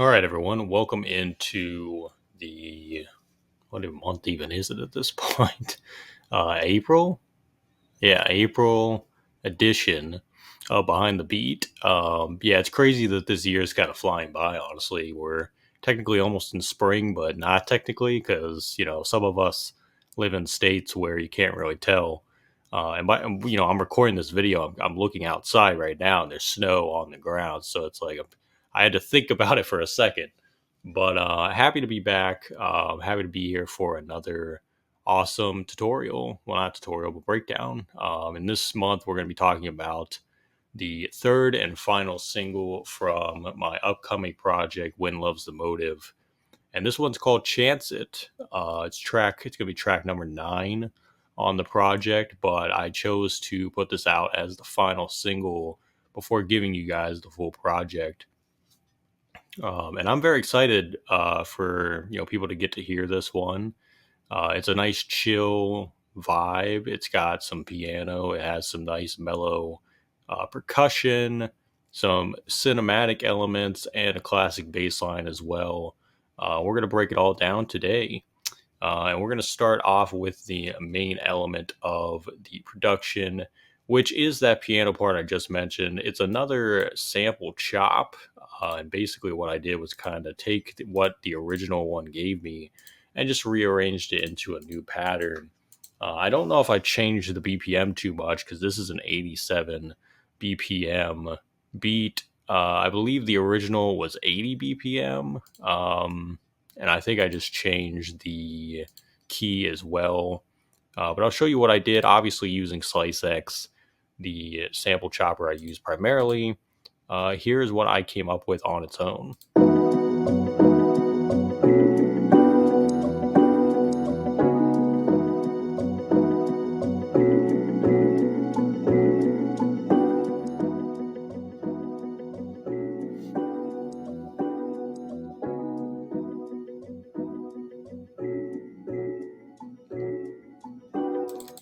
All right, everyone, welcome into the what month even is it at this point? April, yeah, April edition of Behind the Beat. Yeah, it's crazy that this year is kind of flying by. Honestly, we're technically almost in spring, but not technically because some of us live in states where you can't really tell. I'm recording this video. I'm looking outside right now, and there's snow on the ground. So it's like I had to think about it for a second. But happy to be back. Happy to be here for another awesome tutorial. Well, not tutorial, but breakdown. And this month, we're going to be talking about the third and final single from my upcoming project, When Loves the Motive. And this one's called Chance It. It's going to be track number 9 on the project, but I chose to put this out as the final single before giving you guys the full project. And I'm very excited for people to get to hear this one. It's a nice chill vibe. It's got some piano. It has some nice mellow percussion, some cinematic elements, and a classic bass line as well. We're going to break it all down today. And we're going to start off with the main element of the production, which is that piano part I just mentioned. It's another sample chop. And basically, what I did was kind of take what the original one gave me and just rearranged it into a new pattern. I don't know if I changed the BPM too much because this is an 87 BPM beat. I believe the original was 80 BPM. And I think I just changed the key as well. But I'll show you what I did, obviously using Slice X, the sample chopper I use primarily. Here's what I came up with on its own.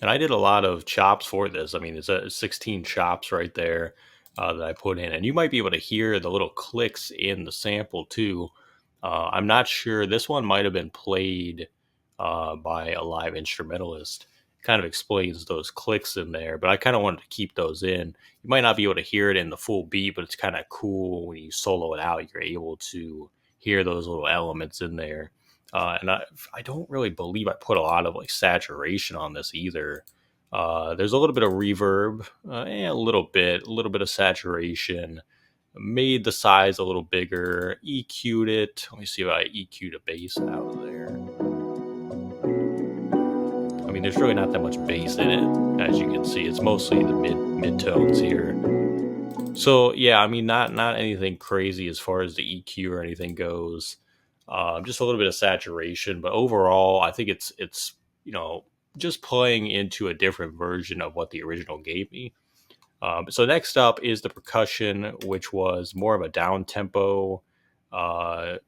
And I did a lot of chops for this. I mean, it's a 16 chops right there that I put in. And you might be able to hear the little clicks in the sample too. I'm not sure. This one might have been played by a live instrumentalist. Kind of explains those clicks in there, but I kind of wanted to keep those in. You might not be able to hear it in the full beat, but it's kind of cool when you solo it out. You're able to hear those little elements in there. And I don't really believe I put a lot of like saturation on this either. There's a little bit of reverb, a little bit of saturation. Made the size a little bigger, EQ'd it. Let me see if I EQ'd a bass out of there. I mean, there's really not that much bass in it, as you can see. It's mostly the mid tones here. So yeah, I mean, not anything crazy as far as the EQ or anything goes. Just a little bit of saturation, but overall, I think it's just playing into a different version of what the original gave me. So next up is the percussion, which was more of a down tempo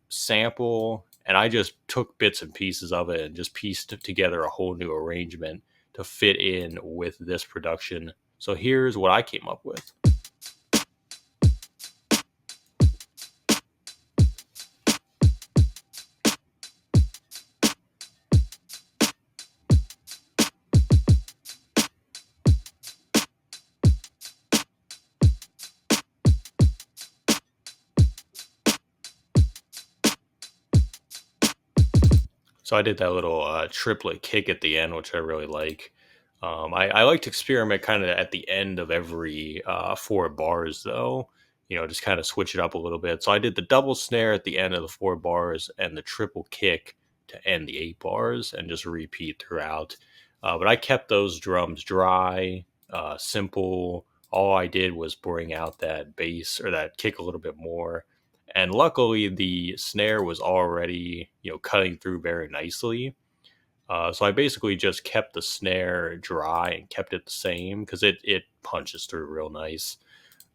sample, and I just took bits and pieces of it and just pieced together a whole new arrangement to fit in with this production. So here's what I came up with. So I did that little triplet kick at the end, which I really like. I like to experiment kind of at the end of every 4 bars, though. Just kind of switch it up a little bit. So I did the double snare at the end of the 4 bars and the triple kick to end the 8 bars, and just repeat throughout. But I kept those drums dry, simple. All I did was bring out that bass or that kick a little bit more, and luckily the snare was already cutting through very nicely. So I basically just kept the snare dry and kept it the same because it punches through real nice.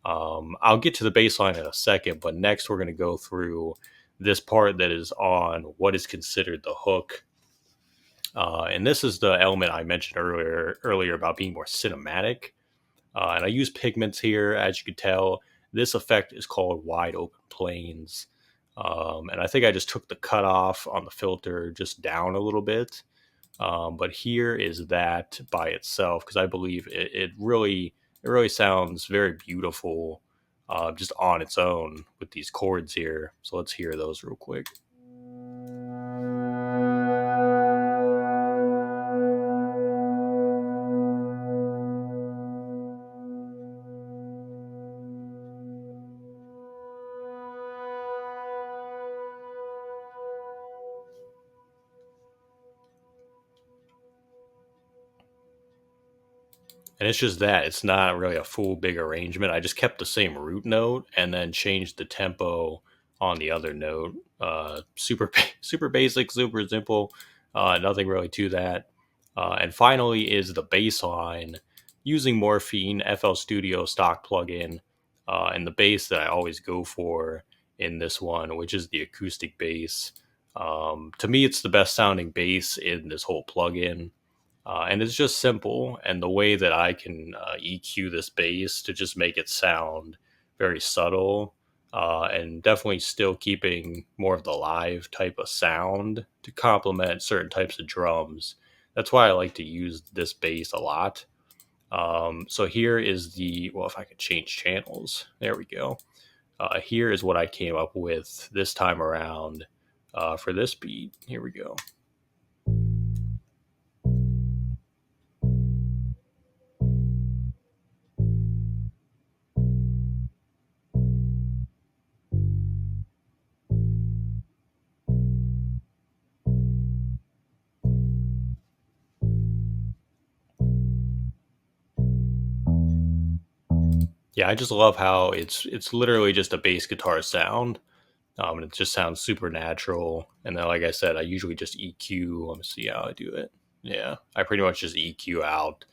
I'll get to the bass line in a second, but next we're going to go through this part that is on what is considered the hook. And this is the element I mentioned earlier about being more cinematic. And I use pigments here, as you can tell. This effect is called wide open planes. And I think I just took the cutoff on the filter just down a little bit. But here is that by itself because I believe it really sounds very beautiful just on its own with these chords here. So let's hear those real quick. And it's just that it's not really a full big arrangement. I just kept the same root note and then changed the tempo on the other note. Super super basic, super simple. Nothing really to that. And finally is the bass line using Morphine FL Studio stock plugin, and the bass that I always go for in this one, which is the acoustic bass. To me, it's the best sounding bass in this whole plugin. And it's just simple. And the way that I can EQ this bass to just make it sound very subtle, and definitely still keeping more of the live type of sound to complement certain types of drums. That's why I like to use this bass a lot. So here is well, if I could change channels, there we go. Here is what I came up with this time around for this beat. Here we go. Yeah, I just love how it's literally just a bass guitar sound. And it just sounds super natural. And then, like I said, I usually just EQ. Let me see how I do it. Yeah, I pretty much just EQ out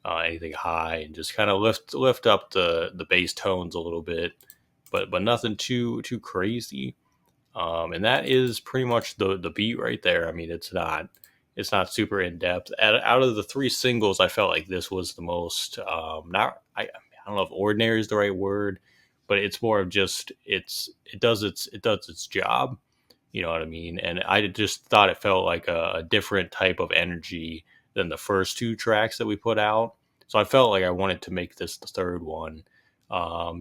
anything high and just kind of lift up the bass tones a little bit, but nothing too crazy. And that is pretty much the beat right there. I mean, it's not super in depth. Out of the three singles, I felt like this was the most not I don't know if ordinary is the right word, but it's more of just it does its job. You know what I mean? And I just thought it felt like a different type of energy than the first two tracks that we put out. So I felt like I wanted to make this the third one,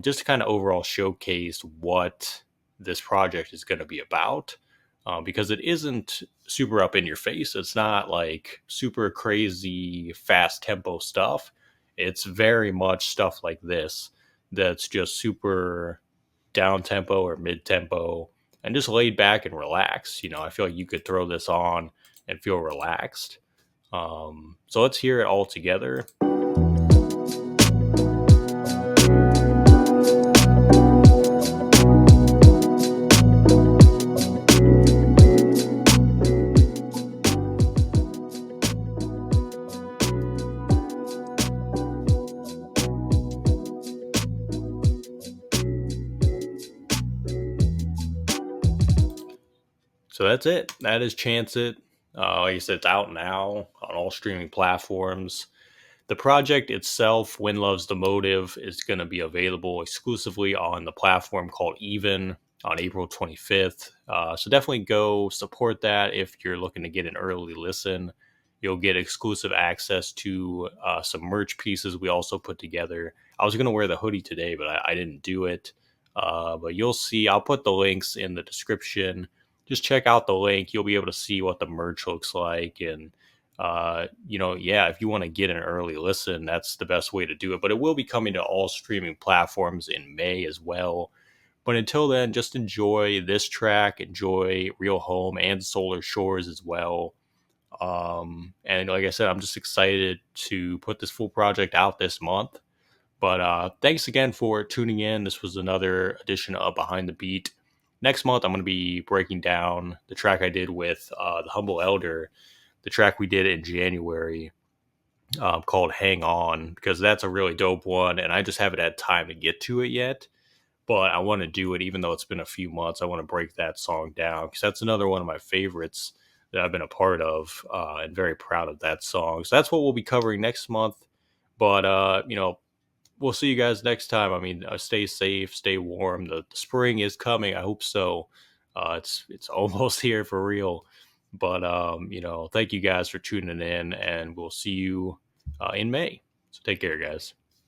just to kind of overall showcase what this project is going to be about. Because it isn't super up in your face. It's not like super crazy fast tempo stuff. It's very much stuff like this that's just super down tempo or mid tempo and just laid back and relaxed. I feel like you could throw this on and feel relaxed. So let's hear it all together. So that's it. That is Chance It. Like I said, it's out now on all streaming platforms. The project itself, When Loves the Motive, is going to be available exclusively on the platform called Even on April 25th. So definitely go support that if you're looking to get an early listen. You'll get exclusive access to some merch pieces we also put together. I was going to wear the hoodie today, but I didn't do it. But you'll see, I'll put the links in the description. Just check out the link. You'll be able to see what the merch looks like, and yeah, if you want to get an early listen, that's the best way to do it. But it will be coming to all streaming platforms in May as well. But until then, just enjoy this track, enjoy Real Home and Solar Shores as well. And like I said, I'm just excited to put this full project out this month. But thanks again for tuning in. This was another edition of Behind the Beat. Next month, I'm going to be breaking down the track I did with the Humble Elder, the track we did in January, called Hang On, because that's a really dope one. And I just haven't had time to get to it yet. But I want to do it, even though it's been a few months. I want to break that song down because that's another one of my favorites that I've been a part of, and very proud of that song. So that's what we'll be covering next month. But, we'll see you guys next time. I mean, stay safe, stay warm. The spring is coming. I hope so. It's almost here for real. But thank you guys for tuning in, and we'll see you in May. So take care, guys.